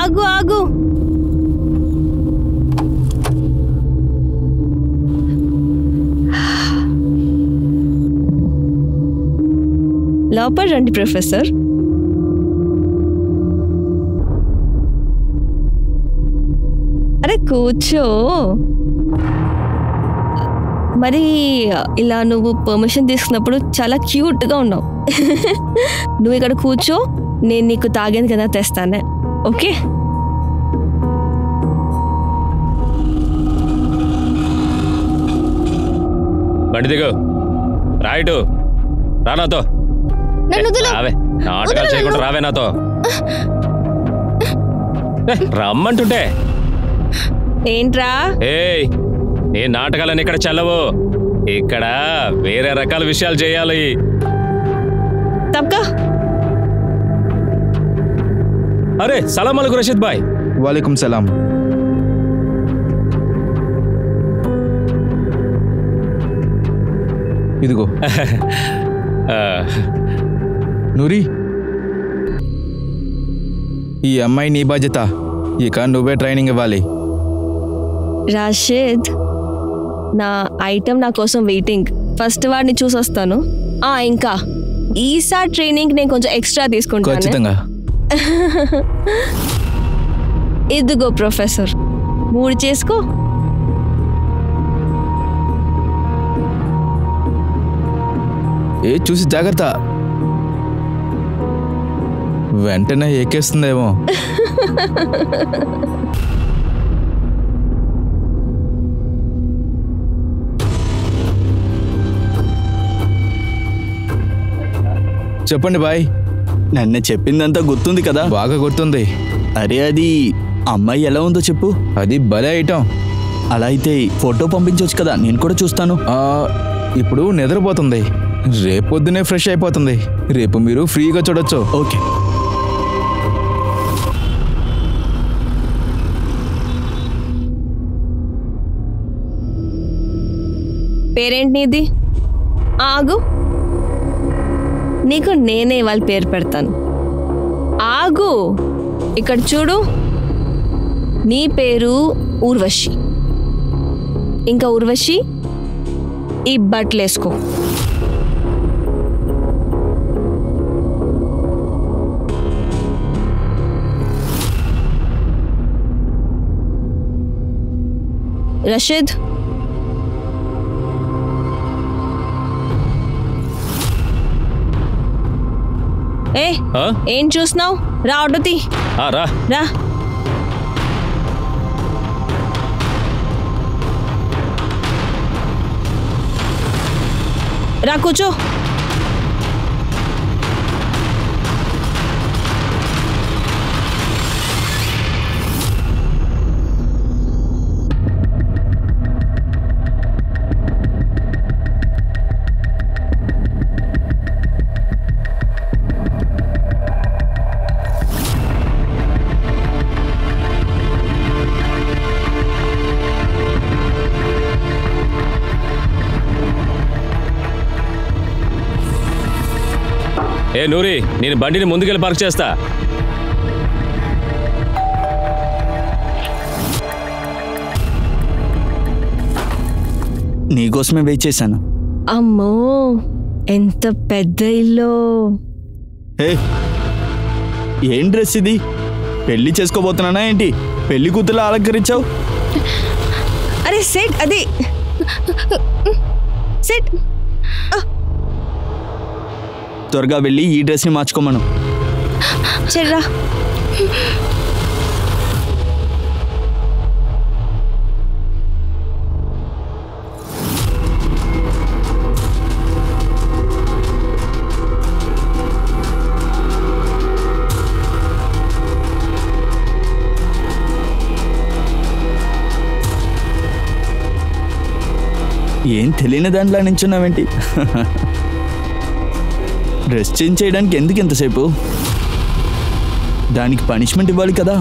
ఆగు ఆగు. లోపల రండి ప్రొఫెసర్. అరే కూర్చో. మరి ఇలా నువ్వు పర్మిషన్ తీసుకున్నప్పుడు చాలా క్యూట్గా ఉన్నావు. నువ్వు ఇక్కడ కూర్చో, నేను నీకు తాగేది కదా తెస్తానే. ఓకే? బండి దిగు, రైటు రా నాతో. రావే, నాటకాలు చేయకుండా రావే నాతో. రమ్మంటుంటే ఏంట్రా? ఏయ్, నీ నాటకాలని ఇక్కడ చల్లవు. ఇక్కడ వేరే రకాల విషయాలు చేయాలి. తప్పకా. అరే సలాం అలైకుం రషీద్ భాయ్. వాలేకుం సలాం. ఇదిగో. నూరి, ఈ అమ్మాయి నీ బాధ్యత. ఇక నువ్వే ట్రైనింగ్ ఇవ్వాలి. రాషిద్, నా ఐటమ్ నా కోసం వెయిటింగ్. ఫస్ట్ వాడిని చూసొస్తాను. ఇంకా ఈసారి ట్రైనింగ్ నేను కొంచెం ఎక్స్ట్రా తీసుకుంటాను. ఖచ్చితంగా. ఇదిగో ప్రొఫెసర్, 3 చేసుకో. చూసి జాగ్రత్త, వెంటనే ఎక్కేస్తుందేమో. చెప్పండి బాయ్. నన్ను చెప్పిందంతా గుర్తుంది కదా? బాగా గుర్తుంది. అరే అది అమ్మాయి ఎలా ఉందో చెప్పు. అది భలే ఐటమ్. అలా అయితే ఫోటో పంపించవచ్చు కదా, నేను కూడా చూస్తాను. ఇప్పుడు నిద్రపోతుంది, రేపొద్దునే ఫ్రెష్ అయిపోతుంది. రేపు మీరు ఫ్రీగా చూడొచ్చు. ఓకే. పేరేంటి నీది? ఆగు, నీకు నేనే వాళ్ళ పేరు పెడతాను. ఆగు, ఇక్కడ చూడు. నీ పేరు ఊర్వశి. ఇంకా ఊర్వశి, ఈ బట్టలు వేసుకో. రషీద్, ఏం చూస్తున్నావు? రా, ఆటో తీ. రా రా. రా కూర్చో. ఏ నూరి, నేను బండిని ముందుకెళ్ళి పార్క్ చేస్తా. నీకోసమే వెయిట్ చేశాను. అమ్మో, ఎంత పెద్ద ఇల్లు. ఏం డ్రెస్ ఇది? పెళ్లి చేసుకోబోతున్నానా ఏంటి? పెళ్లి కూతురు అలంకరించావు. అరే సెట్, అది సెట్. త్వరగా వెళ్ళి ఈ డ్రెస్ని మార్చుకోమను. చెర్రా. ఏం తెలియని దాంట్లో నించున్నావేంటి? డ్రెస్ చేంజ్ చేయడానికి ఎందుకు ఎంతసేపు? దానికి పనిష్మెంట్ ఇవ్వాలి కదా,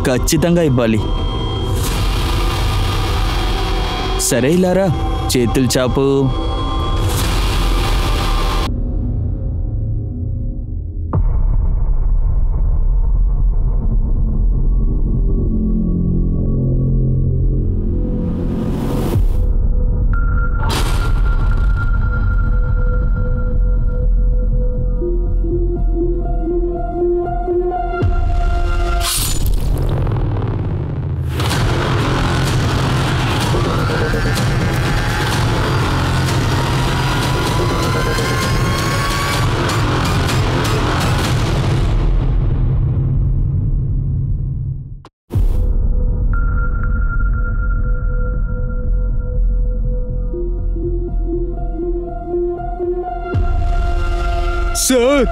ఖచ్చితంగా ఇవ్వాలి. సరే ఇలారా, చేతులు చాపు. సార్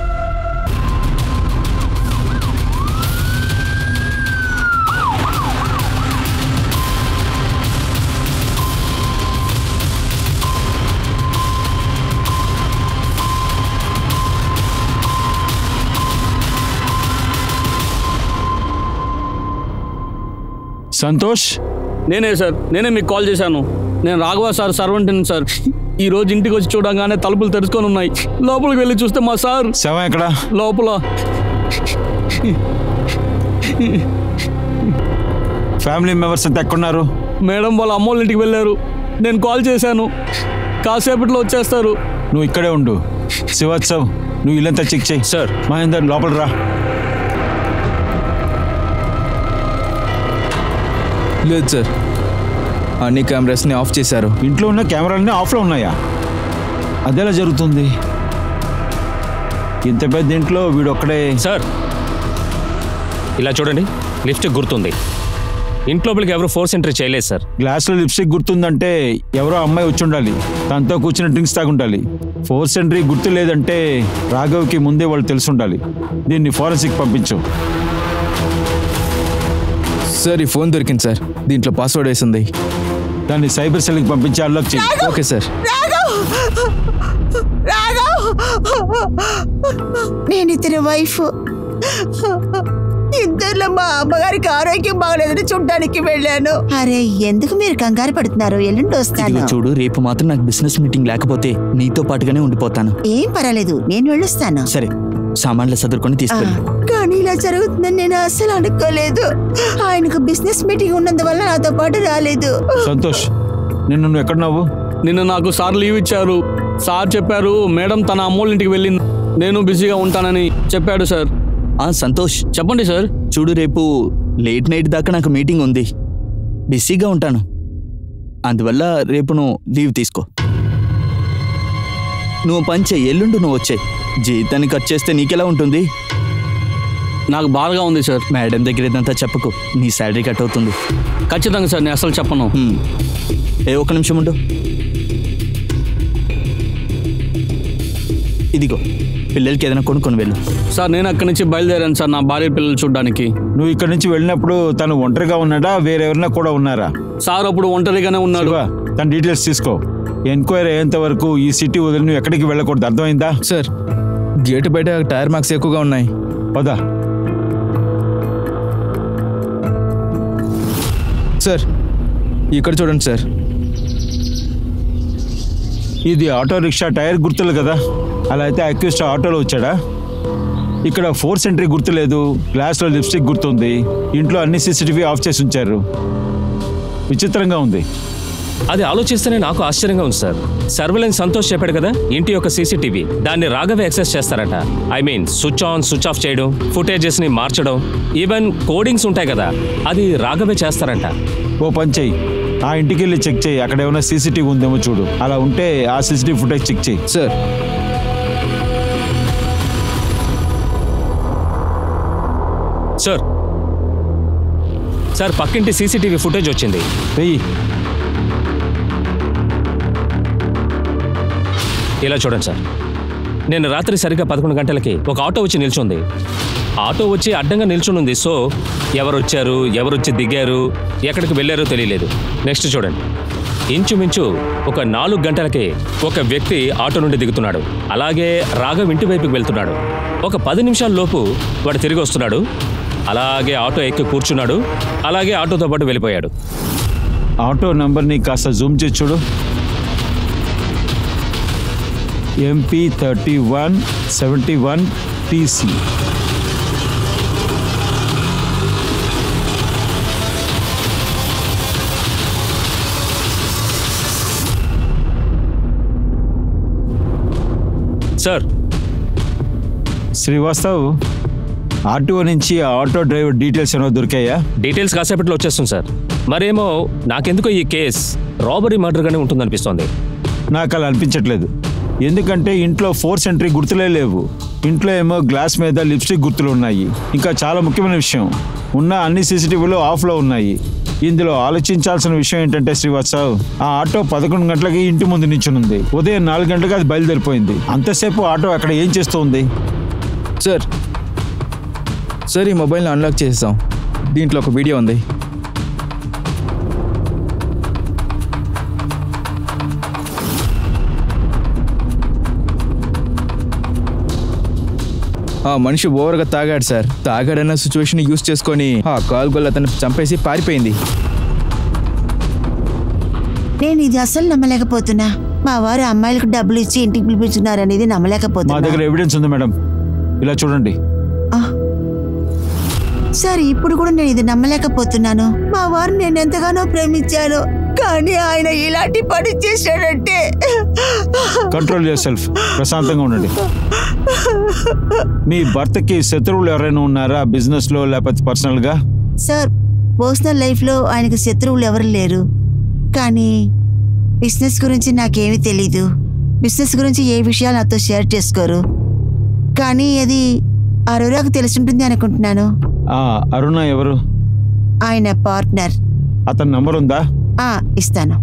సంతోష్, నేనే సార్, నేనే మీకు కాల్ చేశాను. నేను రాఘవ సార్ సర్వెంట్ని సార్. ఈ రోజు ఇంటికి వచ్చి చూడగానే తలుపులు తెరుచుకొని ఉన్నాయి. లోపలికి వెళ్ళి చూస్తే మా సార్ శవం ఎక్కడ? లోపల. ఫ్యామిలీ మెంబర్స్ అంతా ఎక్కడున్నారు? మేడం వాళ్ళ అమ్మోళ్ళ ఇంటికి వెళ్ళారు. నేను కాల్ చేశాను, కాసేపట్లో వచ్చేస్తారు. నువ్వు ఇక్కడే ఉండు. శివోత్సవ్, నువ్వు ఇల్లంతా చెక్ చేయి. సార్. మహేందర్, లోపల రా. లేదు సార్, అన్ని కెమెరాస్ని ఆఫ్ చేశారు. ఇంట్లో ఉన్న కెమెరాలన్నీ ఆఫ్లో ఉన్నాయా? అదేలా జరుగుతుంది? ఇంత పెద్ద ఇంట్లో వీడు ఒక్కడే. సార్ ఇలా చూడండి, లిప్స్టిక్ గుర్తుంది. ఇంట్లోపలికి ఎవరు ఫోర్స్ ఎంట్రీ చేయలేదు సార్. గ్లాస్లో లిప్స్టిక్ గుర్తుందంటే ఎవరో అమ్మాయి వచ్చి ఉండాలి. తనతో కూర్చుని డ్రింక్స్ తాగుండాలి. ఫోర్స్ ఎంట్రీ గుర్తు లేదంటే రాఘవ్కి ముందే వాళ్ళు తెలిసి ఉండాలి. దీన్ని ఫోరెన్సిక్ పంపించు. సార్, ఈ ఫోన్ దొరికింది సార్. దీంట్లో పాస్వర్డ్ వేసింది. దాన్ని సైబర్ సెల్కి పంపించి అన్లాక్ చేయి. Okay sir. నేను ఇతని వైఫ్. ఇద్దరులో మా అమ్మగారికి ఆరోగ్యం బాగలేదని చూడ్డానికి వెళ్ళాను. అరే, ఎందుకు మీరు కంగారు పడుతున్నారు? ఎల్లుండి వస్తాను. చూడు, రేపు మాత్రం నాకు బిజినెస్ మీటింగ్ లేకపోతే నీతో పాటుగానే ఉండిపోతాను. ఏం పర్వాలేదు, నేను వెళ్ళొస్తాను. సరే, సామాన్లు సదురుకొని తీసుకెళ్ళి. కానీ ఇలా జరుగుతుందని నేను అస్సలు అనుకోలేదు. ఆయనకు బిజినెస్ మీటింగ్ ఉన్నందువల్ల నాతో పాటు రాలేదు. సంతోష్, నిన్ను నువ్వు ఎక్కడున్నావు? నిన్న నాకు సార్ లీవ్ ఇచ్చారు. సార్ చెప్పారు మేడం తన అమ్మోళ్ళ ఇంటికి వెళ్ళింది, నేను బిజీగా ఉంటానని చెప్పాడు సార్. సంతోష్, చెప్పండి సార్. చూడు, రేపు లేట్ నైట్ దాకా నాకు మీటింగ్ ఉంది, బిజీగా ఉంటాను. అందువల్ల రేపు నువ్వు లీవ్ తీసుకో. నువ్వు పని చెయ్యి, ఎల్లుండి నువ్వు వచ్చాయి. జీతాన్ని ఖర్చు చేస్తే నీకెలా ఉంటుంది? నాకు బాధగా ఉంది సార్. మేడం దగ్గర ఇదంతా చెప్పకు, నీ శాలరీ కట్ అవుతుంది. ఖచ్చితంగా సార్, నేను అసలు చెప్పను. ఒక్క నిమిషం ఉండు. ఇదిగో, పిల్లలకి ఏదైనా కొనుక్కొని వెళ్ళు. సార్, నేను అక్కడి నుంచి బయలుదేరాను సార్ నా భార్య పిల్లలు చూడడానికి. నువ్వు ఇక్కడి నుంచి వెళ్ళినప్పుడు తను ఒంటరిగా ఉన్నాడా, వేరెవరైనా కూడా ఉన్నారా? సార్ అప్పుడు ఒంటరిగానే ఉన్నాడు. తన డీటెయిల్స్ తీసుకో. ఎంక్వైరీ అయ్యేంత వరకు ఈ సిటీ వదిలి నువ్వు ఎక్కడికి వెళ్ళకూడదు, అర్థమైందా? సార్, గేటు బయట టైర్ మార్క్స్ ఎక్కువగా ఉన్నాయి. పదా. సార్, ఇక్కడ చూడండి సార్. ఇది ఆటో రిక్షా టైర్ గుర్తులు కదా? అలా అయితే అక్యూస్డ్ ఆటోలో వచ్చాడా? ఇక్కడ ఫోర్స్ ఎంట్రీ గుర్తు లేదు, గ్లాస్లో లిప్స్టిక్ గుర్తుంది, ఇంట్లో అన్ని సీసీటీవీ ఆఫ్ చేసి ఉంచారు. విచిత్రంగా ఉంది. అది ఆలోచిస్తేనే నాకు ఆశ్చర్యంగా ఉంది సార్. సర్వేలెన్స్ సంతోష్ చెప్పాడు కదా, ఇంటి యొక్క సీసీటీవీ దాన్ని రాఘవే యాక్సెస్ చేస్తారట. I mean switch on switch off చేయడం, ఫుటేజెస్ ని మార్చడం, ఈవెన్ కోడింగ్స్ ఉంటాయి కదా, అది రాఘవే చేస్తారంట. ఓ పని చెయ్యి, ఆ ఇంటికి వెళ్ళి చెక్ చేయి. అక్కడ ఏమైనా సీసీటీవీ ఉందేమో చూడు. అలా ఉంటే ఆ సీసీటీవీ ఫుటేజ్ చెక్ చేయి. సార్, సార్ సార్ పక్కింటి సీసీటీవీ ఫుటేజ్ వచ్చింది. వెయ్యి. ఇలా చూడండి సార్, నేను రాత్రి సరిగ్గా 11 గంటలకి ఒక ఆటో వచ్చి నిల్చుంది. ఆటో వచ్చి అడ్డంగా నిల్చునుంది. సో ఎవరు వచ్చారు, ఎవరు వచ్చి దిగారు, ఎక్కడికి వెళ్ళారో తెలియలేదు. నెక్స్ట్ చూడండి, ఇంచుమించు ఒక 4 గంటలకి ఒక వ్యక్తి ఆటో నుండి దిగుతున్నాడు. అలాగే రాఘవ్ ఇంటి వైపుకి వెళ్తున్నాడు. ఒక 10 నిమిషాల లోపు వాడు తిరిగి వస్తున్నాడు. అలాగే ఆటో ఎక్కి కూర్చున్నాడు. అలాగే ఆటోతో పాటు వెళ్ళిపోయాడు. ఆటో నంబర్ని కాస్త జూమ్ చేసి చూడు. MP3171 TC. Sir, Srivastav, RTO నుంచి ఆ ఆటో డ్రైవర్ డీటెయిల్స్ ఏమైనా దొరికాయా? డీటెయిల్స్ కాసేపట్లో వచ్చేస్తుంది సార్. మరేమో నాకెందుకో ఈ కేస్ రాబరీ మర్డర్గానే ఉంటుందనిపిస్తోంది. నాకు అలా అనిపించట్లేదు. ఎందుకంటే ఇంట్లో ఫోర్స్ ఎంట్రీ గుర్తులే లేవు. ఇంట్లో ఏమో గ్లాస్ మీద లిప్స్టిక్ గుర్తులు ఉన్నాయి. ఇంకా చాలా ముఖ్యమైన విషయం, ఉన్న అన్ని సీసీటీవీలు ఆఫ్లో ఉన్నాయి. ఇందులో ఆలోచించాల్సిన విషయం ఏంటంటే శ్రీవాత్సవ్, ఆ ఆటో 11 గంటలకి ఇంటి ముందు నించునుంది. ఉదయం 4 గంటలకు అది బయలుదేరిపోయింది. అంతసేపు ఆటో అక్కడ ఏం చేస్తుంది? సార్ ఈ మొబైల్ని అన్లాక్ చేసేసాం. దీంట్లో ఒక వీడియో ఉంది. ఆ మనిషి ఓవర్గా తాగాడు సార్. తాగాడన్న సిచ్యువేషన్ యూస్ చేసుకొని ఆ కాల్ గొల్ల అతను చంపేసి పారిపోయింది. నేను ఇది అసలు నమ్మలేకపోతున్నా. మా వారు అమ్మాయిలకు డబ్బులు ఇచ్చి ఇంటికి పిలిపించున్నారు అనేది మా నమ్మలేకపోతున్నా. దగ్గర ఎవిడెన్స్ ఉంది మేడం, ఇలా చూడండి. సార్ ఇప్పుడు కూడా నేను ఇది నమ్మలేకపోతున్నాను. మా వారు నేను ఎంతగానో ప్రేమించాను, కానీ ఆయన ఇలాంటి పని చేశాడంటే. కంట్రోల్ యువర్ సెల్ఫ్, ప్రశాంతంగా ఉండండి. మీ భర్తకి శత్రువులు ఎవరైనా ఉన్నారా, బిజినెస్ లో లేకపోతే పర్సనల్ గా? సార్ పర్సనల్ లైఫ్ లో ఆయనకి శత్రువులు ఎవరు లేరు, కానీ బిజినెస్ గురించి నాకేమీ తెలీదు. బిజినెస్ గురించి ఏ విషయాలు నాతో షేర్ చేసుకోరు, కానీ అది అరుణకు తెలుసుంటుంది అనుకుంటున్నాను. అరుణ ఎవరు? ఆయన పార్ట్నర్. అతని నంబర్ ఉందా? ఇస్తాను.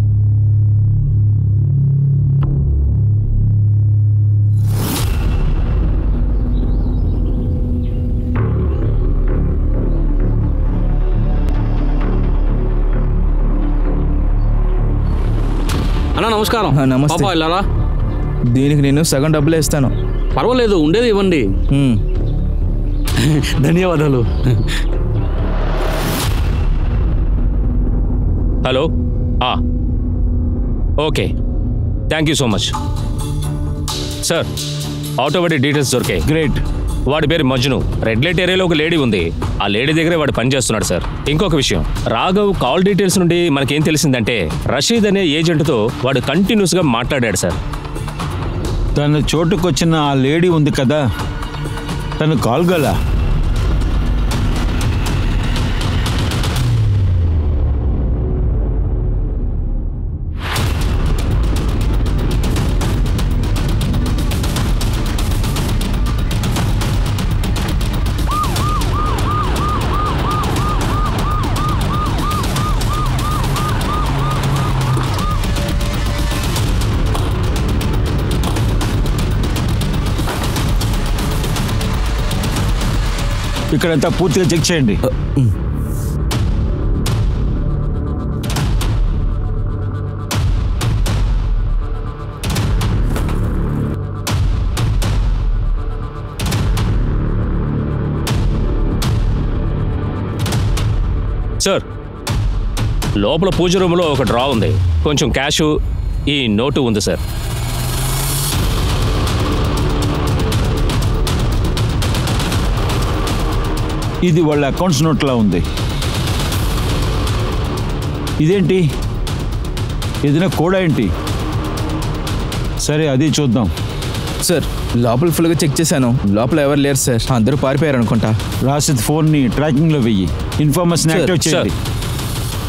అన్నా నమస్కారం. నమస్తే. పాపా వెళ్ళారా? దీనికి నేను సగం డబ్బులే ఇస్తాను. పర్వాలేదు, ఉండేది ఇవ్వండి. ధన్యవాదాలు. Hello, okay, thank you so much sir. Auto వాడి డీటెయిల్స్ దొరికాయి. గ్రేట్. వాడి పేరు మజ్ను. రెడ్ లైట్ ఏరియాలో ఒక లేడీ ఉంది, ఆ లేడీ దగ్గరే వాడు పనిచేస్తున్నాడు సార్. ఇంకొక విషయం, రాఘవ్ కాల్ డీటెయిల్స్ నుండి మనకేం తెలిసిందంటే రషీద్ అనే ఏజెంట్తో వాడు కంటిన్యూస్గా మాట్లాడాడు సార్. తన చోటుకొచ్చిన ఆ లేడీ ఉంది కదా, తను కాల్ గల. ఇక్కడంతా పూర్తిగా చెక్ చేయండి. సార్, లోపల పూజ రూమ్లో ఒక డ్రా ఉంది, కొంచెం క్యాషు, ఈ నోటు ఉంది సార్. ఇది వాళ్ళ అకౌంట్స్ నోట్లా ఉంది. ఇదేంటి, ఏదైనా కోడా ఏంటి? సరే అది చూద్దాం. సార్ లోపల ఫుల్గా చెక్ చేశాను, లోపల ఎవరు లేరు సార్, అందరూ పారిపోయారు అనుకుంటా. రాసిద్ ఫోన్ని ట్రాకింగ్లో వెయ్యి, ఇన్ఫర్మేషన్ యాక్టివేట్ చేయండి.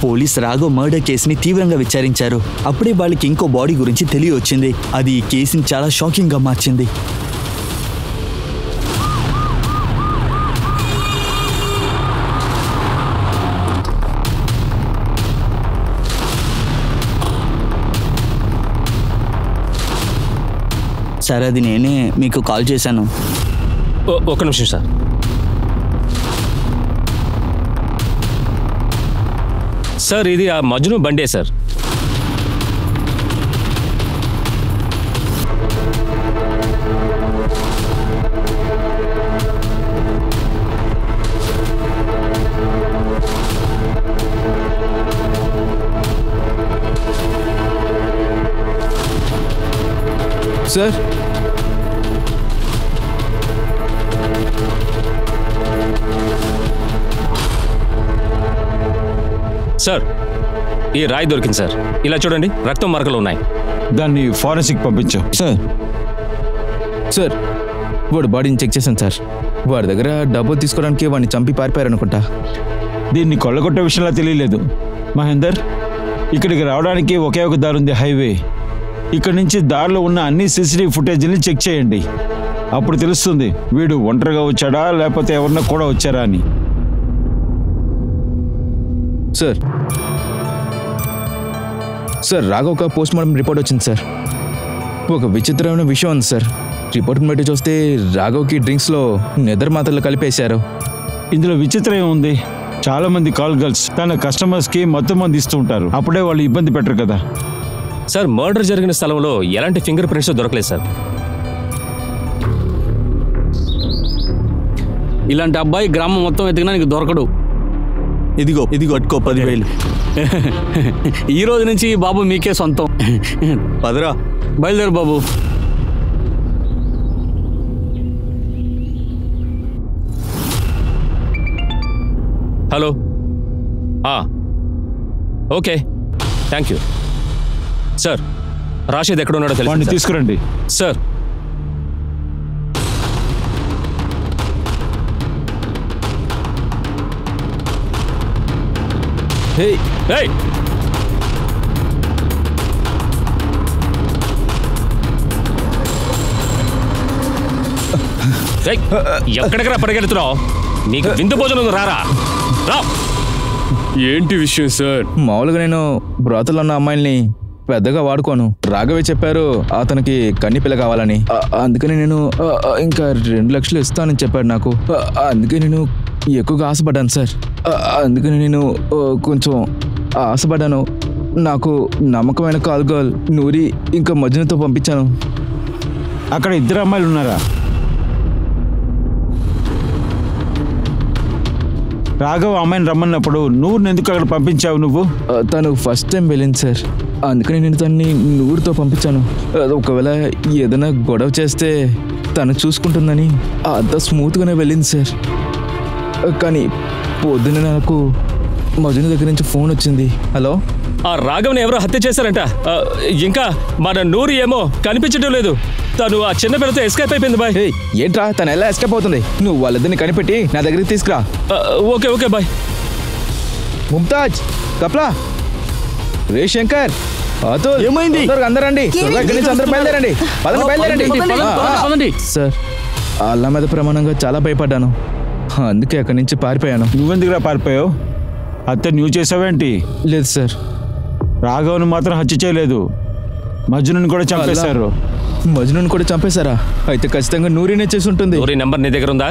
పోలీస్ రాఘవ్ మర్డర్ కేసుని తీవ్రంగా విచారించారు. అప్పుడే వాళ్ళకి ఇంకో బాడీ గురించి తెలియొచ్చింది. అది ఈ కేసుని చాలా షాకింగ్గా మార్చింది. సార్ అది నేనే మీకు కాల్ చేశాను. ఒక్క నిమిషం సార్. సార్ ఇది ఆ మజ్ను బండే సార్. సార్ సార్ ఈ రాయి దొరికింది సార్. ఇలా చూడండి, రక్తం మరకలు ఉన్నాయి. దాన్ని ఫారెన్సిక్ పంపించు. సార్ వాడు బాడీని చెక్ చేశాను సార్. వాడి దగ్గర డబ్బులు తీసుకోవడానికి వాడిని చంపి పారిపోయారు అనుకుంటా. దీన్ని కొల్లగొట్టే విషయంలో తెలియలేదు. మహేందర్, ఇక్కడికి రావడానికి ఒకే ఒక దారి ఉంది, హైవే. ఇక్కడ నుంచి దారిలో ఉన్న అన్ని సీసీటీవీ ఫుటేజ్ని చెక్ చేయండి. అప్పుడు తెలుస్తుంది వీడు ఒంటరిగా వచ్చాడా లేకపోతే ఎవరన్నా కూడా వచ్చారా అని. సార్ సార్ రాఘవ్ ఒక పోస్ట్ మార్టం రిపోర్ట్ వచ్చింది సార్. ఒక విచిత్రమైన విషయం ఉంది సార్. రిపోర్ట్ని బట్టి చూస్తే రాఘవ్కి డ్రింక్స్లో నిద్ర మాత్రలు కలిపేశారు. ఇందులో విచిత్రం ఏముంది? చాలా మంది కాల్ గర్ల్స్ తన కస్టమర్స్కి మొత్తం మంది ఇస్తూ ఉంటారు. అప్పుడే వాళ్ళు ఇబ్బంది పెట్టరు కదా. సార్ మర్డర్ జరిగిన స్థలంలో ఎలాంటి ఫింగర్ ప్రింట్స్ దొరకలేదు సార్. ఇలాంటి అబ్బాయి గ్రామం మొత్తం వెతికినా నీకు దొరకడు. ఇదిగో అట్టుకో 10,000. ఈ రోజు నుంచి బాబు మీకే సొంతం. పదరా. బయలుదేరు బాబు. Hello. Okay, thank you sir. Rashid ఎక్కడ ఉన్నాడో వాడిని తెలుసు తీసుకురండి. సార్. హే ఏయ్, ఏయ్, ఎక్కడికరా పరిగెడుతున్నావు? నీకు విందు భోజనం రారా? రా. ఏంటి విషయం సార్? మామూలుగా నేను బ్రోతల్లో ఉన్న అమ్మాయిల్ని పెద్దగా వాడుకోను. రాఘవే చెప్పారు అతనికి కన్ని పిల్ల కావాలని. అందుకని నేను ఇంకా 2 లక్షలు ఇస్తానని చెప్పాడు నాకు. అందుకే నేను ఎక్కువగా ఆశపడ్డాను సార్. అందుకని నేను కొంచెం ఆశపడ్డాను. నాకు నమ్మకమైన కాల్ గర్ల్ నూరి ఇంకా మజ్నుతో పంపించాను. అక్కడ 2 అమ్మాయిలు ఉన్నారా? రాఘవ్ అమ్మాయిని రమ్మన్నప్పుడు నువ్వు ఎందుకు అక్కడ పంపించావు? నువ్వు తను ఫస్ట్ టైం వెళ్ళింది సార్. అందుకని నేను తనని నూరుతో పంపించాను. ఒకవేళ ఏదైనా గొడవ చేస్తే తను చూసుకుంటుందని అంత స్మూత్గానే వెళ్ళింది సార్. కానీ పొద్దున్న నాకు మజుని దగ్గర నుంచి ఫోన్ వచ్చింది. హలో, ఆ రాఘవ్ని ఎవరో హత్య చేశారంట. ఇంకా మన నూరి ఏమో కనిపించడం లేదు. తను ఆ చిన్న పిల్లతో ఎస్కేప్ అయిపోయింది బాయ్. ఏంట్రా తను ఎలా ఎస్కేప్ అవుతుంది? నువ్వు వాళ్ళిద్దరిని కనిపెట్టి నా దగ్గరికి తీసుకురా. Okay okay bye. ముంతాజ్, కప్లా, రే శంకర్, అతుల్, ఏమైంది? అందరండి. అందరూ బయలుదేరండి. పదండి. సార్, అల్లా మీద ప్రమాణంగా చాలా భయపడ్డాను. అందుకే అక్కడి నుంచి పారిపోయాను. నువ్వెందుకురా పారిపోయావు? హత్య నువ్వు చేసావేంటి? లేదు సార్. రాఘవ్ని మాత్రం హత్య చేయలేదు, మజ్నుని కూడా చంపేశారు. మజ్నుని కూడా చంపేశారా? అయితే ఖచ్చితంగా నూరినే చేసి ఉంటుంది. నూరి నెంబర్ నీ దగ్గర ఉందా?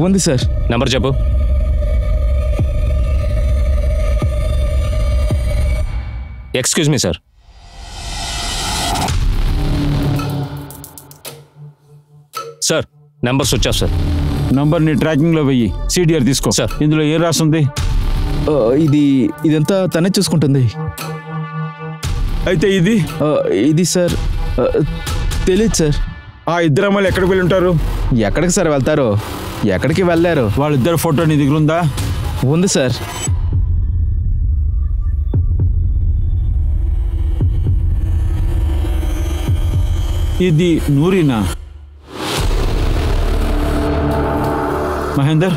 ఉంది సార్. నెంబర్ చెప్పు. Excuse me sir. Sir number switch off sir. Number ని ట్రాకింగ్ లో వెయ్యి. CDR తీసుకో సార్. ఇందులో ఏం రాస్తుంది? ఇదంతా తనే చూసుకుంటుంది. అయితే ఇది సార్ తెలీదు సార్. ఆ 2 అమ్మాయిలు ఎక్కడికి వెళ్ళి ఉంటారు? ఎక్కడికి సార్ వెళ్తారు? ఎక్కడికి వెళ్ళారు? వాళ్ళిద్దరు ఫోటో నీ దగ్గర ఉందా? ఉంది సార్. ఇది నూరినా? మహేందర్,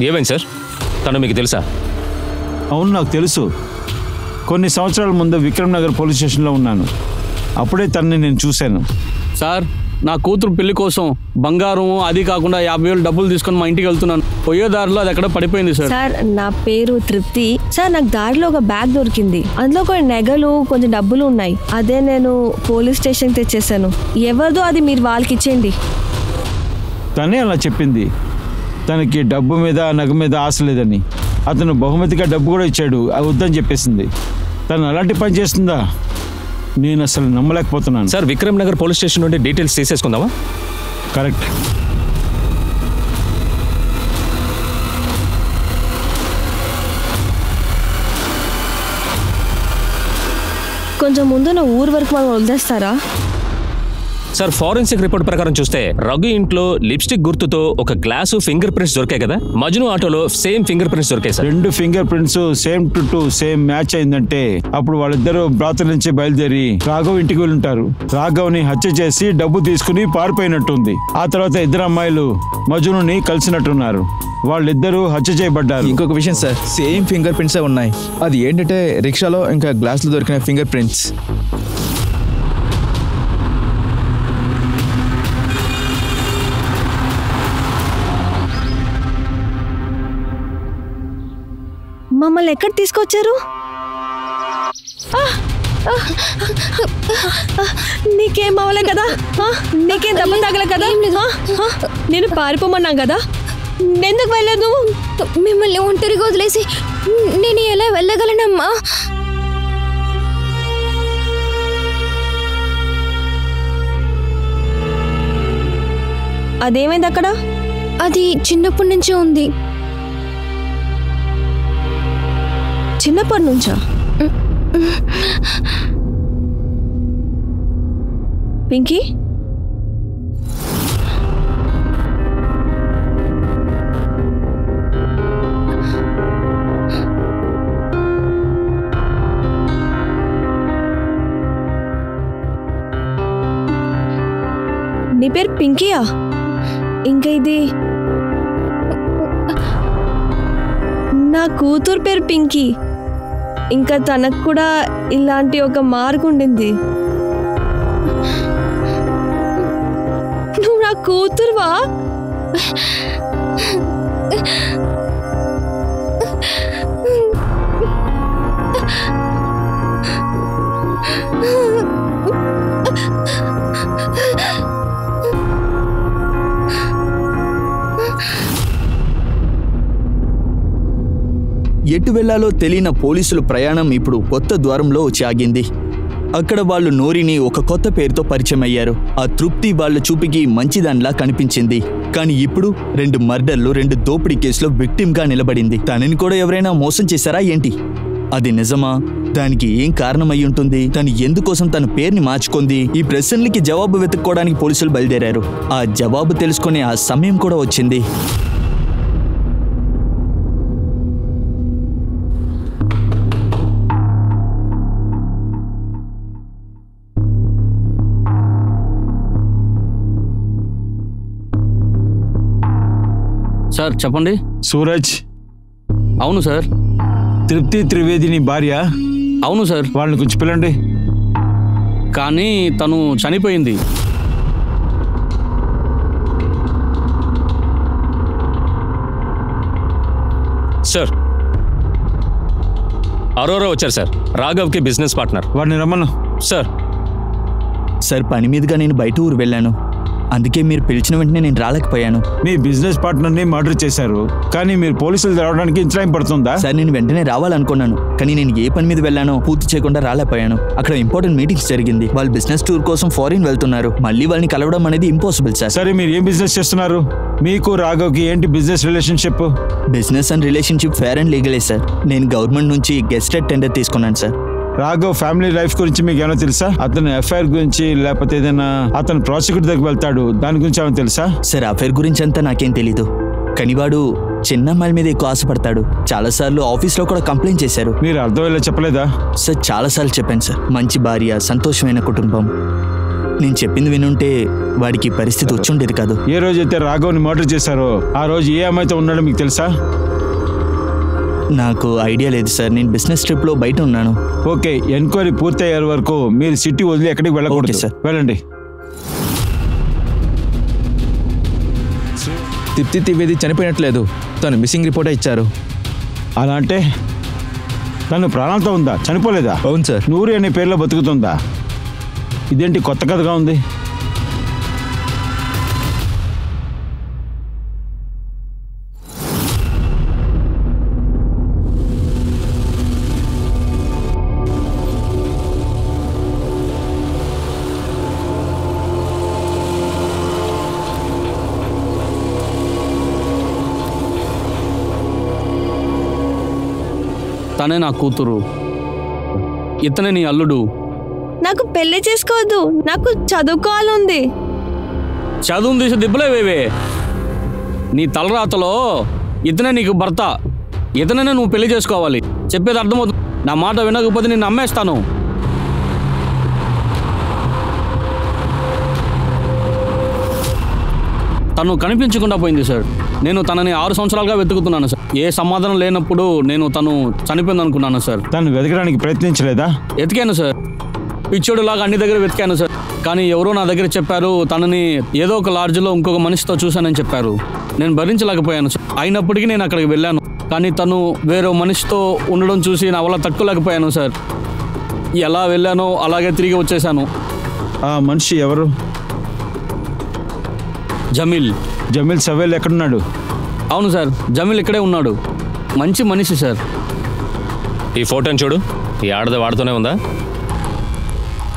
ఏమైంది సార్? తను మీకు తెలుసా? అవును, నాకు తెలుసు. కొన్ని సంవత్సరాల ముందు విక్రమ్ నగర్ పోలీస్ స్టేషన్లో ఉన్నాను. అప్పుడే తనని నేను చూశాను. సార్, నా కూతురు పెళ్లి కోసం బంగారం అది కాకుండా 50,000 డబ్బులు తీసుకొని మా ఇంటికి వెళ్తున్నాను. పోయే దారిలో అది ఎక్కడ పడిపోయింది సార్. సార్, నా పేరు తృప్తి. సార్, నాకు దారిలో ఒక బ్యాగ్ దొరికింది. అందులో కొన్ని నెగలు, కొంచెం డబ్బులు ఉన్నాయి. అదే నేను పోలీస్ స్టేషన్కి తెచ్చేసాను. ఎవరిదో అది మీరు వాళ్ళకి ఇచ్చేయండి. తనే అలా చెప్పింది. తనకి డబ్బు మీద నగ మీద ఆశ లేదని. అతను బహుమతిగా డబ్బు కూడా ఇచ్చాడు, అది వద్దని చెప్పేసింది. తను అలాంటి పని చేస్తుందా? నేను అసలు నమ్మలేకపోతున్నాను. Sir, Vikram Nagar police station నుండి డీటెయిల్స్ తీసేసుకుందామా? కరెక్ట్. కొంచెం ముందు నా ఊరు వరకు మనం వదిలేస్తారా? సార్, ఫారెన్సిక్ రిపోర్ట్ ప్రకారం చూస్తే రఘు ఇంట్లో లిప్స్టిక్ గుర్తుతో ఒక గ్లాసు ఫింగర్ ప్రింట్స్ దొరికాయి కదా. మజ్ను ఆటోలో సేమ్ ఫింగర్ ప్రింట్స్ దొరికాయి sir. 2 finger prints same to same match అయిందంటే అప్పుడు వాళ్ళిద్దరూ బ్రాతల నుంచి బయలుదేరి రాఘవ్ ఇంటికి వెళ్ళి ఉంటారు. రాఘవ్ని హత్య చేసి డబ్బు తీసుకుని పారిపోయినట్టుంది. ఆ తర్వాత 2 అమ్మాయిలు మజ్నుని కలిసినట్టున్నారు. వాళ్ళిద్దరూ హత్య చేయబడ్డారు. ఇంకొక విషయం సార్, సేమ్ ఫింగర్ ప్రింట్సే ఉన్నాయి. అది ఏంటంటే రిక్షాలో ఇంకా గ్లాస్లో దొరికిన ఫింగర్ ప్రింట్స్. మమ్మల్ని ఎక్కడ తీసుకొచ్చారు? నీకేం అవ్వలే కదా? నీకేం దెబ్బ తగలే కదా? నేను పారిపోమన్నా కదా, ఎందుకు వెళ్ళదు? మిమ్మల్ని ఒంటరిగా వదిలేసి నేను ఎలా వెళ్ళగలనమ్మా? అదేమైంది అక్కడ? అది చిన్నప్పటి నుంచే ఉంది. చిన్నప్పటి నుంచా? పింకీ, నీ పేరు పింకీయా? ఇంకా ఇది నా కూతురు పేరు పింకీ. ఇంకా తనకు కూడా ఇలాంటి ఒక మార్కు ఉండింది. నువ్వు నా కూతురువా? ఎటు వెళ్లాలో తెలియని పోలీసుల ప్రయాణం ఇప్పుడు కొత్త ద్వారంలో వచ్చి ఆగింది. అక్కడ వాళ్ళు నోరిని ఒక కొత్త పేరుతో పరిచయం అయ్యారు. ఆ తృప్తి వాళ్ళ చూపుకి మంచిదానిలా కనిపించింది. కానీ ఇప్పుడు 2 మర్డర్లు, 2 దోపిడీ కేసులో విక్టిమ్గా నిలబడింది. తనని కూడా ఎవరైనా మోసం చేశారా ఏంటి? అది నిజమా? దానికి ఏం కారణం అయి ఉంటుంది? తను ఎందుకోసం తన పేరుని మార్చుకుంది? ఈ ప్రశ్నలకి జవాబు వెతుక్కోవడానికి పోలీసులు బయలుదేరారు. ఆ జవాబు తెలుసుకునే ఆ సమయం కూడా వచ్చింది. సార్ చెప్పండి. సూరజ్? అవును సార్. తృప్తి త్రివేదిని భార్య? అవును సార్. వాళ్ళని కొంచెం పిల్లండి. కానీ తను చనిపోయింది. సార్, అరోరా వచ్చారు సార్, రాఘవ్కి బిజినెస్ పార్ట్నర్. వాడిని రమ్మను. సార్ పని మీదుగా నేను బయట ఊరు వెళ్ళాను. అందుకే మీరు పిలిచిన వెంటనే నేను రాలేకపోయాను. మీ బిజినెస్ పార్ట్నర్ని మర్డర్ చేశారు, కానీ మీరు పోలీసులు రావడానికి ఇంత టైం పడుతుందా? సార్ నేను వెంటనే రావాలనుకున్నాను, కానీ నేను ఏ పని మీద వెళ్ళానో పూర్తి చేయకుండా రాలేకపోయాను. అక్కడ ఇంపార్టెంట్ మీటింగ్స్ జరిగింది. వాళ్ళు బిజినెస్ టూర్ కోసం ఫారిన్ వెళ్తున్నారు. మళ్ళీ వాళ్ళని కలవడం అనేది ఇంపాసిబుల్ సార్. సరే, మీరు ఏం బిజినెస్ చేస్తున్నారు? మీకు రాఘవ్కి ఏంటి business relationship? Business and relationship fair and లీగలే సార్. నేను గవర్నమెంట్ నుంచి గెస్టెడ్ టెండర్ తీసుకున్నాను సార్. రాఘవ్ ఫ్యామిలీ లైఫ్ గురించి మీకు ఏమైనా తెలుసా? అతని ఎఫ్ఐఆర్ గురించి, లేకపోతే ఏదైనా అతను ప్రాసిక్యూటర్ దగ్గర వెళ్తాడు, దాని గురించి ఏమైనా తెలుసా? సార్ అఫైర్ గురించి అంతా నాకేం తెలీదు, కానీ వాడు చిన్న అమ్మాయిల మీద ఎక్కువ ఆశపడతాడు. చాలాసార్లు ఆఫీస్లో కూడా కంప్లైంట్ చేశారు. మీరు అర్థమయ్యేలా చెప్పలేదా? సార్ చాలాసార్లు చెప్పాను సార్. మంచి భార్య, సంతోషమైన కుటుంబం. నేను చెప్పింది వినుంటే వాడికి పరిస్థితి వచ్చి ఉండేది కాదు. ఏ రోజైతే రాఘవ్ని మర్డర్ చేశారో ఆ రోజు ఏ అమ్మాయితో ఉన్నాడో మీకు తెలుసా? నాకు ఐడియా లేదు సార్. నేను బిజినెస్ ట్రిప్లో బయట ఉన్నాను. ఓకే, ఎంక్వైరీ పూర్తయ్యే వరకు మీరు సిటీ వదిలి ఎక్కడికి వెళ్ళకూడదు సార్. వెళ్ళండి. తృప్తి త్రివేది చనిపోయినట్లేదు, తను మిస్సింగ్ రిపోర్టే ఇచ్చారు. అలా అంటే తను ప్రాణాలతో ఉందా, చనిపోలేదా? అవును సార్. నూరి అనే పేరులో బతుకుతుందా? ఇదేంటి కొత్త కథగా ఉంది? తనే నా కూతురు, ఇతనే నీ అల్లుడు. నాకు పెళ్లి చేసుకోవద్దు, నాకు చదువుకోవాలంది. చదువును తీసి దిబ్బలే వేవే. నీ తలరాతలో ఇతనే నీకు భర్త, ఇతనే నువ్వు పెళ్లి చేసుకోవాలి. చెప్పేది అర్థమవుతుంది. నా మాట వినకపోతే నిన్ను అమ్మేస్తాను. తను కనిపించకుండా పోయింది సార్. నేను తనని 6 సంవత్సరాలుగా వెతుకుతున్నాను సార్. ఏ సమాధానం లేనప్పుడు నేను తను చనిపోయింది అనుకున్నాను సార్. తను వెతకడానికి ప్రయత్నించలేదా? వెతికాను సార్, పిచ్చోడులాగా అన్ని దగ్గర వెతికాను సార్. కానీ ఎవరో నా దగ్గర చెప్పారు, తనని ఏదో ఒక లాడ్జ్లో ఇంకొక మనిషితో చూశానని చెప్పారు. నేను భరించలేకపోయాను సార్. అయినప్పటికీ నేను అక్కడికి వెళ్ళాను. కానీ తను వేరే మనిషితో ఉండడం చూసి నా వల్ల తట్టుకోలేకపోయాను సార్. ఎలా వెళ్ళానో అలాగే తిరిగి వచ్చేసాను. ఆ మనిషి ఎవరు? జమీల్. జమీల్ సవేల్ ఎక్కడున్నాడు? అవును సార్, జమీల్ ఇక్కడే ఉన్నాడు. మంచి మనిషి సార్. ఈ ఫోటోని చూడు, ఈ ఆడది వాడుతూనే ఉందా?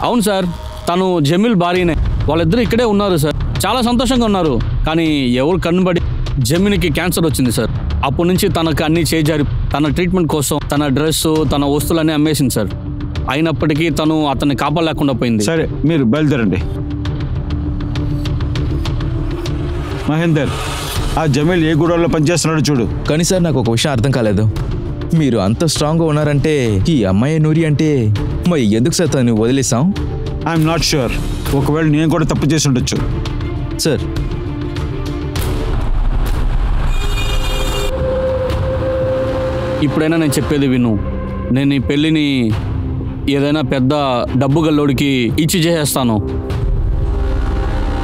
అవును సార్, తను జమీల్ భార్యనే. వాళ్ళిద్దరూ ఇక్కడే ఉన్నారు సార్. చాలా సంతోషంగా ఉన్నారు. కానీ ఎవరు కన్నుబడి జమీల్కి క్యాన్సర్ వచ్చింది సార్. అప్పటి నుంచి తనకు అన్నీ చేజారి తన ట్రీట్మెంట్ కోసం తన డ్రెస్సు తన వస్తువులన్నీ అమ్మేసింది సార్. అయినప్పటికీ తను అతన్ని కాపాడలేకుండా పోయింది. సరే, మీరు బయలుదేరండి. మహేందర్, ఆ జమీల్ ఏ గూడలో పనిచేస్తున్నాడో చూడు. కానీ సార్ నాకు ఒక విషయం అర్థం కాలేదు. మీరు అంత స్ట్రాంగ్గా ఉన్నారంటే ఈ అమ్మాయి నూరి అంటే మరి ఎందుకు సార్ తను వదిలేసాం? I'm not sure. ఒకవేళ నేను కూడా తప్పు చేసి ఉండొచ్చు. సార్ ఇప్పుడైనా నేను చెప్పేది విను. నేను ఈ పెళ్ళిని ఏదైనా పెద్ద డబ్బు గల్లోడికి ఇచ్చి చేసేస్తాను.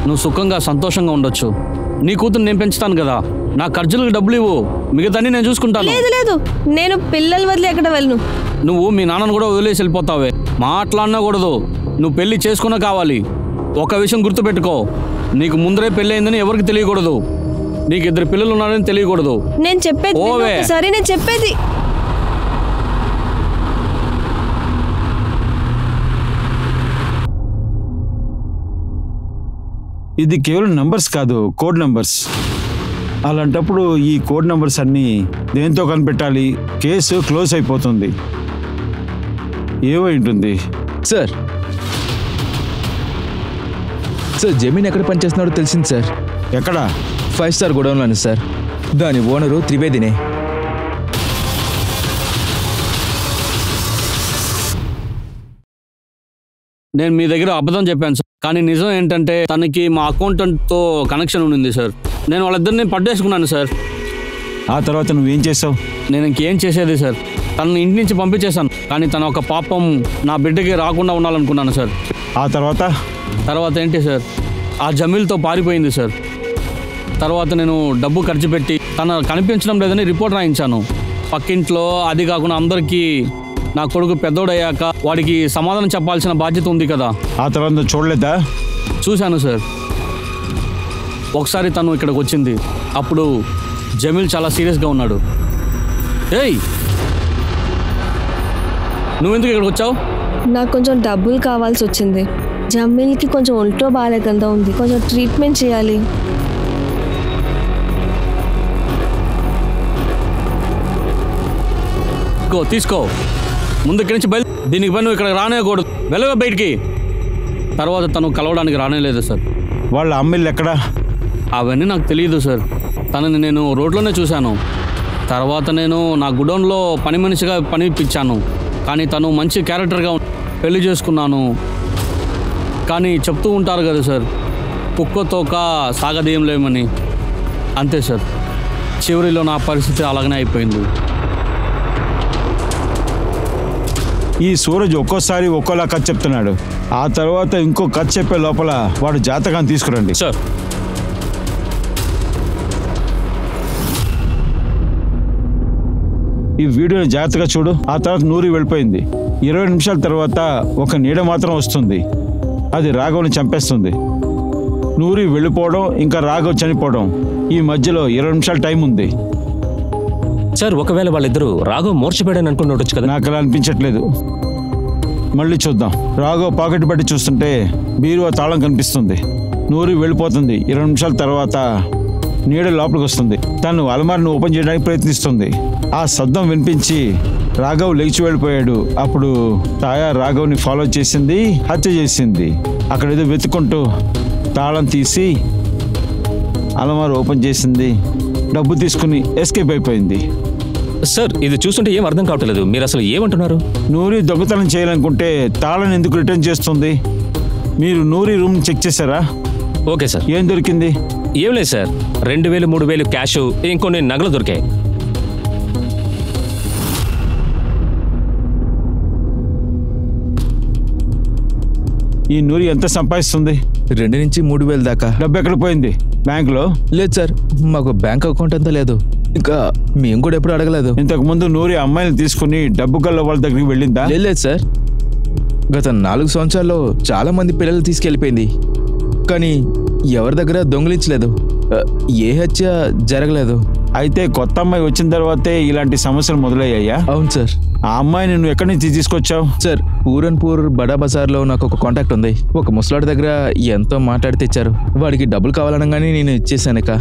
నువ్వు సుఖంగా సంతోషంగా ఉండొచ్చు. నీ కూతురు నేను పెంచుతాను కదా. నా ఖర్చులకు డబ్బులు ఇవ్వు, మిగతాన్ని నేను చూసుకుంటాను. లేదు లేదు, నేను పిల్లలు వదిలి ఎక్కడ వెళ్ళను. నువ్వు మీ నాన్నను కూడా వదిలేసి వెళ్ళిపోతావే. మాట్లాడినా కూడదు. నువ్వు పెళ్లి చేసుకున్నా కావాలి. ఒక విషయం గుర్తుపెట్టుకో, నీకు ముందరే పెళ్ళి అయిందని ఎవరికి తెలియకూడదు. నీకు 2 పిల్లలు ఉన్నారని తెలియకూడదు. నేను చెప్పేది సరే, నేను చెప్పేది. ఇది కేవలం నంబర్స్ కాదు, కోడ్ నంబర్స్. అలాంటప్పుడు ఈ కోడ్ నంబర్స్ అన్నీ దేంతో కనిపెట్టాలి? కేసు క్లోజ్ అయిపోతుంది. ఏమై ఉంటుంది? సార్ సార్ జమీన్ ఎక్కడ పనిచేస్తున్నాడో తెలిసింది సార్. ఎక్కడ? 5 స్టార్ గోడౌన్లోనే సార్. దాని ఓనరు త్రివేదినే. నేను మీ దగ్గర అబద్ధం చెప్పాను సార్. కానీ నిజం ఏంటంటే తనకి మా అకౌంటెంట్తో కనెక్షన్ ఉంది సార్. నేను వాళ్ళిద్దరిని పట్టేసుకున్నాను సార్. ఆ తర్వాత నువ్వేం చేసావు? నేను ఇంకేం చేసేది సార్. తనని ఇంటి నుంచి పంపించేశాను. కానీ తన ఒక పాపం నా బిడ్డకి రాకుండా ఉండాలనుకున్నాను సార్. ఆ తర్వాత ఏంటి సార్, ఆ జమీల్తో పారిపోయింది సార్. తర్వాత నేను డబ్బు ఖర్చు పెట్టి తన కనిపించడం లేదని రిపోర్ట్ రాయించాను పక్కింట్లో. అది కాకుండా అందరికీ నా కొడుకు పెద్దోడయ్యాక వాడికి సమాధానం చెప్పాల్సిన బాధ్యత ఉంది కదా. ఆ తర్వాత చూడలేదా? చూశాను సార్. ఒకసారి తను ఇక్కడికి వచ్చింది. అప్పుడు జమీల్ చాలా సీరియస్గా ఉన్నాడు. ఏయ్, నువ్వెందుకు ఇక్కడికి వచ్చావు? నాకు కొంచెం డబ్బులు కావాల్సి వచ్చింది. జమీల్కి కొంచెం ఒంట్లో బాగాలేకుండా ఉంది, కొంచెం ట్రీట్మెంట్ చేయాలి. తీసుకో, ముందు ఇక్కడి నుంచి బయలు. దీనికి పని నువ్వు ఇక్కడ రానేయకూడదు. వెళ్ళవే బయటికి. తర్వాత తను కలవడానికి రానేలేదు సార్. వాళ్ళ అమ్మాయిలు ఎక్కడా? అవన్నీ నాకు తెలియదు సార్. తనని నేను రోడ్లోనే చూశాను. తర్వాత నేను నా గుడౌన్లో పని మనిషిగా పని ఇప్పించాను. కానీ తను మంచి క్యారెక్టర్గా పెళ్లి చేసుకున్నాను. కానీ చెప్తూ ఉంటారు కదా సార్, కుక్కతోక సాగదీయం లేమని. అంతే సార్, చివరిలో నా పరిస్థితి అలాగనే అయిపోయింది. ఈ సూరజ్ ఒక్కోసారి ఒక్కోలా కథ చెప్తున్నాడు. ఆ తర్వాత ఇంకో కథ చెప్పే లోపల వాడు జాతకాన్ని తీసుకురండి. సార్, ఈ వీడియోని జాగ్రత్తగా చూడు. ఆ తర్వాత నూరి వెళ్ళిపోయింది. 20 నిమిషాల తర్వాత ఒక నీడ మాత్రం వస్తుంది. అది రాఘవ్ని చంపేస్తుంది. నూరి వెళ్ళిపోవడం ఇంకా రాఘవ్ చనిపోవడం ఈ మధ్యలో 20 నిమిషాల టైం ఉంది. సార్, ఒకవేళ వాళ్ళిద్దరూ రాఘవ్ మూర్చిపోయాడని అనుకుని ఉండొచ్చు కదా. నాకు అలా అనిపించట్లేదు. మళ్ళీ చూద్దాం. రాఘవ్ పాకెట్ బట్టి చూస్తుంటే బీరువా తాళం కనిపిస్తుంది. నూరి వెళ్ళిపోతుంది. 20 నిమిషాల తర్వాత నీడ లోపలికి వస్తుంది. తను అలమారిని ఓపెన్ చేయడానికి ప్రయత్నిస్తుంది. ఆ శబ్దం వినిపించి రాఘవ్ లేచి వెళ్ళిపోయాడు. అప్పుడు తాయా రాఘవ్ని ఫాలో చేసింది, హత్య చేసింది. అక్కడ ఏదో వెతుక్కుంటూ తాళం తీసి అలమారు ఓపెన్ చేసింది, డబ్బు తీసుకుని ఎస్కేప్ అయిపోయింది. సార్, ఇది చూస్తుంటే ఏం అర్థం కావట్లేదు. మీరు అసలు ఏమంటున్నారు? నూరి దొంగతనం చేయాలనుకుంటే తాళం ఎందుకు రిటర్న్ చేస్తుంది? మీరు నూరి రూమ్ చెక్ చేశారా? Okay sir. ఏం దొరికింది? ఏం లేదు సార్, 2000 3000 క్యాష్, ఇంకొన్ని నగలు దొరికాయి. ఈ నూరి ఎంత సంపాదిస్తుంది? 2 నుంచి 3,000 దాకా. డబ్బు ఎక్కడ పోయింది? బ్యాంకులో? లేదు సార్, మాకు బ్యాంక్ అకౌంట్ అంతా లేదు. ఇంకా మేము కూడా ఎప్పుడు అడగలేదు. ఇంతకు ముందు నూరి అమ్మాయిని తీసుకుని డబ్బు గల్ల వాళ్ళ దగ్గరికి వెళ్ళిందా? లేదు సార్, గత 4 సంవత్సరాల్లో చాలా మంది పిల్లలు తీసుకెళ్ళిపోయింది. కానీ ఎవరి దగ్గర దొంగిలించలేదు, ఏ హత్య జరగలేదు. అయితే కొత్త అమ్మాయి వచ్చిన తర్వాతే ఇలాంటి సమస్యలు మొదలయ్యాయా? అవును సార్. ఆ అమ్మాయిని నువ్వు ఎక్కడి నుంచి తీసుకొచ్చావు? సార్, పూరన్పూర్ బడా బజార్లో నాకు ఒక కాంటాక్ట్ ఉంది. ఒక ముసలాడి దగ్గర ఎంతో మాట్లాడి తెచ్చారు. వాడికి డబ్బులు కావాలనగానే నేను ఇచ్చేసాను. ఇక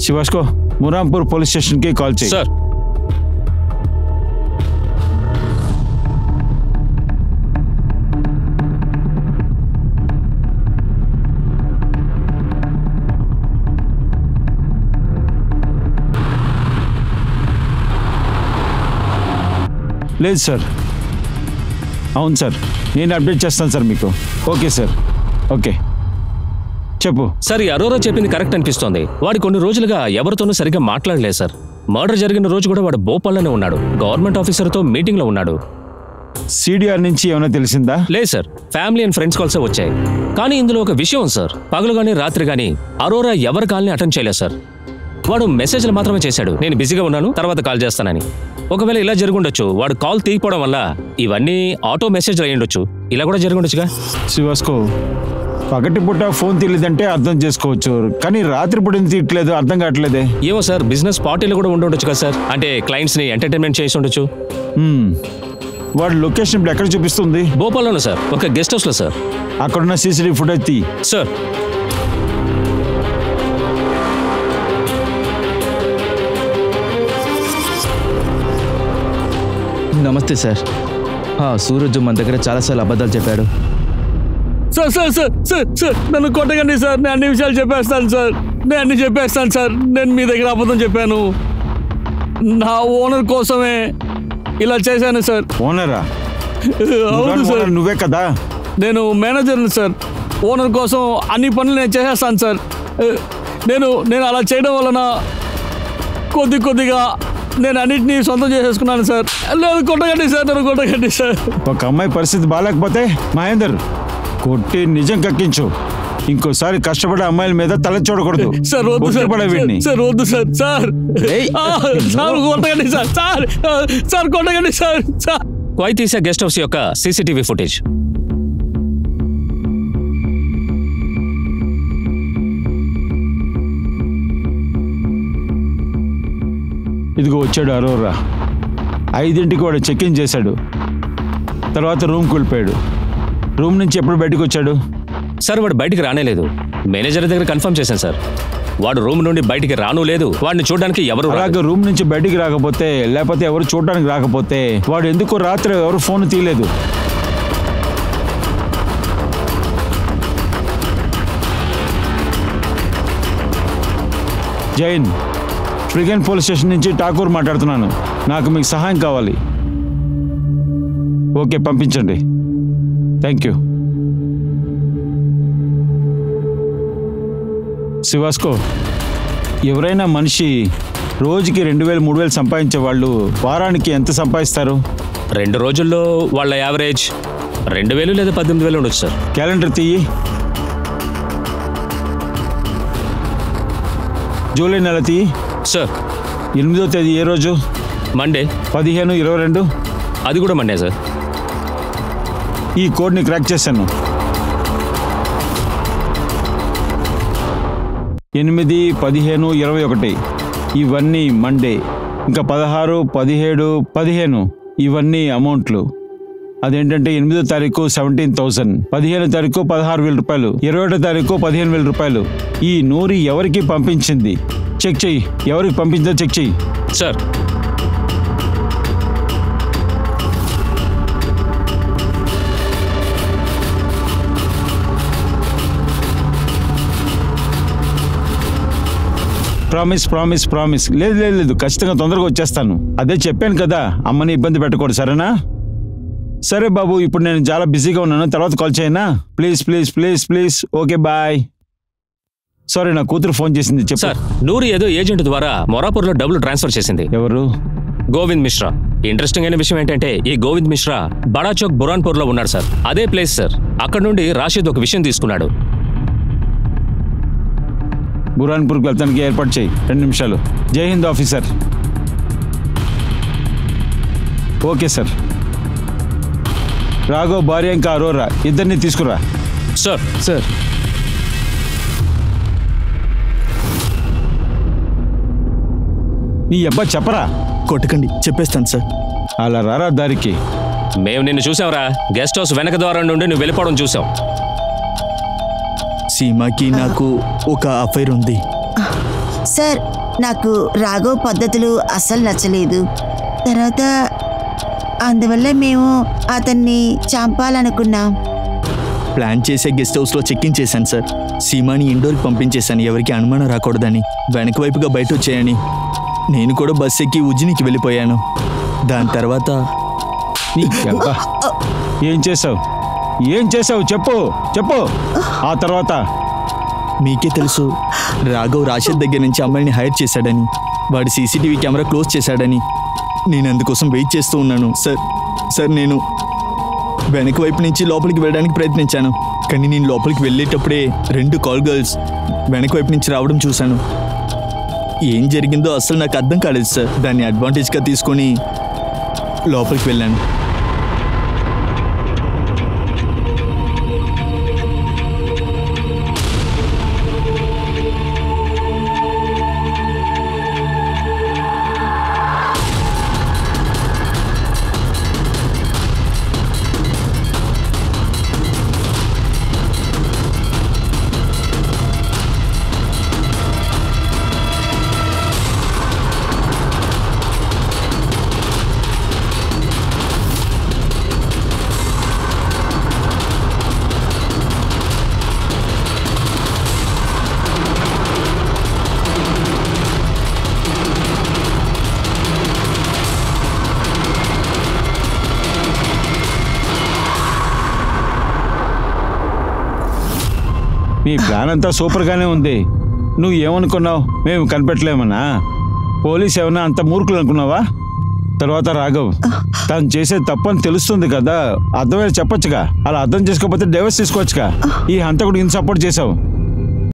శివాస్కో, మురాంపూర్ పోలీస్ స్టేషన్కి కాల్ చేయి. సార్. లేదు సార్. అవును సార్, నేను అప్డేట్ చేస్తాను సార్ మీకు. Okay sir, okay. చెప్పు సార్. ఈ అరోరా చెప్పింది కరెక్ట్ అనిపిస్తోంది. వాడు కొన్ని రోజులుగా ఎవరితోనూ సరిగ్గా మాట్లాడలేదు సార్. మర్డర్ జరిగిన రోజు కూడా వాడు భోపాల్లోనే ఉన్నాడు. గవర్నమెంట్ ఆఫీసర్తో మీటింగ్లో ఉన్నాడు. సిడిఆర్ నుంచి ఏమైనా తెలిసిందా? లేదు సార్, ఫ్యామిలీ అండ్ ఫ్రెండ్స్ కాల్సే వచ్చాయి. కానీ ఇందులో ఒక విషయం సార్, పగలు కానీ రాత్రి కానీ అరోరా ఎవరి కాల్ని అటెండ్ చేయలేదు సార్. వాడు మెసేజ్లు మాత్రమే చేశాడు, నేను బిజీగా ఉన్నాను, తర్వాత కాల్ చేస్తానని. ఒకవేళ ఇలా జరుగుండొచ్చు, వాడు కాల్ తీయకపోవడం వల్ల ఇవన్నీ ఆటో మెసేజ్లు అయ్యుండొచ్చు. ఇలా కూడా జరుగుండొచ్చుగా. శివాస్కో, పగటిపూట ఫోన్ తీయలేదంటే అర్థం చేసుకోవచ్చు, కానీ రాత్రిపూట ఎందుకు తీయట్లేదు అర్థం కావట్లేదే. ఏమో సార్, బిజినెస్ పార్టీలు కూడా ఉండొచ్చు కదా సార్. అంటే క్లయింట్స్ని ఎంటర్టైన్మెంట్ చేసి ఉండొచ్చు. వాడు లొకేషన్ ఇప్పుడు ఎక్కడ చూపిస్తుంది? భోపాల్లోనే సార్, ఒక గెస్ట్ హౌస్లో సార్. అక్కడున్న సీసీటీవీ ఫుటేజ్ తీ సార్. నమస్తే సార్. సూరజ్ మన దగ్గర చాలాసార్లు అబద్ధాలు చెప్పాడు. Sir sir sir sir sir నన్ను కొట్టకండి సార్. నేను అన్ని విషయాలు చెప్పేస్తాను సార్. నేను అన్ని చెప్పేస్తాను సార్. నేను మీ దగ్గర అబద్ధం చెప్పాను. నా ఓనర్ కోసమే ఇలా చేశాను సార్. ఓనరా? అవును సార్, నువ్వే కదా. నేను మేనేజర్ని సార్. ఓనర్ కోసం అన్ని పనులు నేను చేసేస్తాను సార్. నేను అలా చేయడం వలన కొద్దిగా నేను అన్నింటినీ సొంతం చేసేసుకున్నాను సార్. లేదు, కొట్టగండి సార్, నన్ను కొట్టగండి సార్. ఒక అమ్మాయి పరిస్థితి బాగాలేకపోతే మహేందర్ కొట్టి నిజం కక్కించు. ఇంకోసారి కష్టపడే అమ్మాయిల మీద తల చూడకూడదు సార్. వద్దు సార్, సార్ వద్దు సార్. సార్ సార్ కొట్టగండి సార్. సార్ సార్ కొట్టగండి సార్. సార్ క్వైతీసా గెస్ట్ హౌస్ యొక్క సీసీటీవీ ఫుటేజ్. ఇదిగో వచ్చాడు అరోరా. 5ంటికి వాడు చెక్ ఇన్ చేశాడు. తర్వాత రూమ్కి వెళ్ళిపోయాడు. రూమ్ నుంచి ఎప్పుడు బయటకు వచ్చాడు? సార్, వాడు బయటికి రానేలేదు. మేనేజర్ దగ్గర కన్ఫర్మ్ చేశాను సార్. వాడు రూమ్ నుండి బయటికి రాను లేదు. వాడిని చూడడానికి ఎవరు అలాగే రూమ్ నుంచి బయటికి రాకపోతే, లేకపోతే ఎవరు చూడడానికి రాకపోతే వాడు ఎందుకో రాత్రి ఎవరు ఫోన్ తీయలేదు? జైన్, ఫ్రిగన్ పోలీస్ స్టేషన్ నుంచి ఠాకూర్ మాట్లాడుతున్నాను. నాకు మీకు సహాయం కావాలి. ఓకే, పంపించండి. Thank you. శివాస్కో, ఎవరైనా మనిషి రోజుకి 2,000 3,000 సంపాదించే వాళ్ళు వారానికి ఎంత సంపాదిస్తారు? 2 రోజుల్లో వాళ్ళ యావరేజ్ 2,000 లేదా 18,000 ఉండొచ్చు సార్. క్యాలెండర్ తీయి. జూలై నెల తీయి. సార్. 8వ తేదీ ఏ రోజు? మండే. 15, 22? అది కూడా మండే సార్. ఈ కోడ్ని క్రాక్ చేశాను. 8, 15, 21 ఇవన్నీ మండే. ఇంకా 16, 17, 15 ఇవన్నీ అమౌంట్లు. అదేంటంటే 8వ తారీఖు 17,000, 15వ తారీఖు 16,000 రూపాయలు, 21వ తారీఖు 15,000 రూపాయలు. ఈ నూరి ఎవరికి పంపించింది చెక్ చెయ్యి. ఎవరికి పంపించిందో చెక్ చెయ్యి. సార్. ప్రామిస్. లేదు, ఖచ్చితంగా తొందరగా వచ్చేస్తాను. అదే చెప్పాను కదా, అమ్మని ఇబ్బంది పెట్టకూడదు, సరేనా? సరే బాబు, ఇప్పుడు నేను చాలా బిజీగా ఉన్నాను, తర్వాత కాల్ చేయనా? ప్లీజ్. Okay, bye. సారీ, నా కూతురు ఫోన్ చేసింది. చెప్పు సార్. నూరి ఏదో ఏజెంట్ ద్వారా మొరాపూర్లో డబ్బులు ట్రాన్స్ఫర్ చేసింది. ఎవరు? గోవింద్ మిశ్రా. ఇంట్రెస్టింగ్ అయిన విషయం ఏంటంటే ఈ గోవింద్ మిశ్రా బడా చౌక్ బురాన్పూర్లో ఉన్నాడు సార్. అదే ప్లేస్ సార్. అక్కడ నుండి రాషిద్ ఒక విషయం తీసుకున్నాడు. బురాన్పూర్కి వెళ్తానికి ఏర్పాటు చేయి. 2 నిమిషాలు. జై Hind officer. Okay sir. Raghav భార్య ఇంకా అరోరా ఇద్దరిని తీసుకురా. సార్. సార్. నీ అబ్బా చెప్పరా. కొట్టకండి, చెప్పేస్తాను సార్. అలా రారా దారికి. మేము నిన్ను చూసాంరా. గెస్ట్ హౌస్ వెనక ద్వారం నుండి నువ్వు వెళ్ళిపోవడం చూసాం. సీమాకి నాకు ఒక అఫైర్ ఉంది. సార్, నాకు రాఘవ్ పద్ధతులు అస్సలు నచ్చలేదు. తర్వాత అందువల్ల మేము అతన్ని చంపాలనుకున్నాం. ప్లాన్ చేసే గెస్ట్ హౌస్లో చెక్కింగ్ చేశాను సార్. సీమాని ఇండోర్కి పంపించేశాను, ఎవరికి అనుమానం రాకూడదని. వెనక వైపుగా బయట వచ్చాయని. నేను కూడా బస్ ఎక్కి ఉజ్జినికి వెళ్ళిపోయాను. దాని తర్వాత ఏం చేసావు? చెప్పు. ఆ తర్వాత మీకే తెలుసు, రాఘవ్ రాషద్ దగ్గర నుంచి అమ్మాయిని హైర్ చేశాడని, వాడి సీసీటీవీ కెమెరా క్లోజ్ చేశాడని. నేను అందుకోసం వెయిట్ చేస్తూ ఉన్నాను సార్. నేను వెనక వైపు నుంచి లోపలికి వెళ్ళడానికి ప్రయత్నించాను, కానీ నేను లోపలికి వెళ్ళేటప్పుడే 2 కాల్ గర్ల్స్ వెనక వైపు నుంచి రావడం చూశాను. ఏం జరిగిందో అసలు నాకు అర్థం కాలేదు సార్. దాన్ని అడ్వాంటేజ్గా తీసుకొని లోపలికి వెళ్ళాను. మీ ప్లాన్ అంతా సూపర్గానే ఉంది. నువ్వు ఏమనుకున్నావు? మేము కనిపెట్టలేమన్నా? పోలీస్ ఏమన్నా అంత మూర్ఖులు అనుకున్నావా? తర్వాత రాఘవ్ తను చేసే తప్పని తెలుస్తుంది కదా, అర్థమైనా చెప్పొచ్చుగా. అలా అర్థం చేసుకోకపోతే డైవర్స్ తీసుకోవచ్చుగా. ఈ హంతకుడికి ఇంత సపోర్ట్ చేసావు.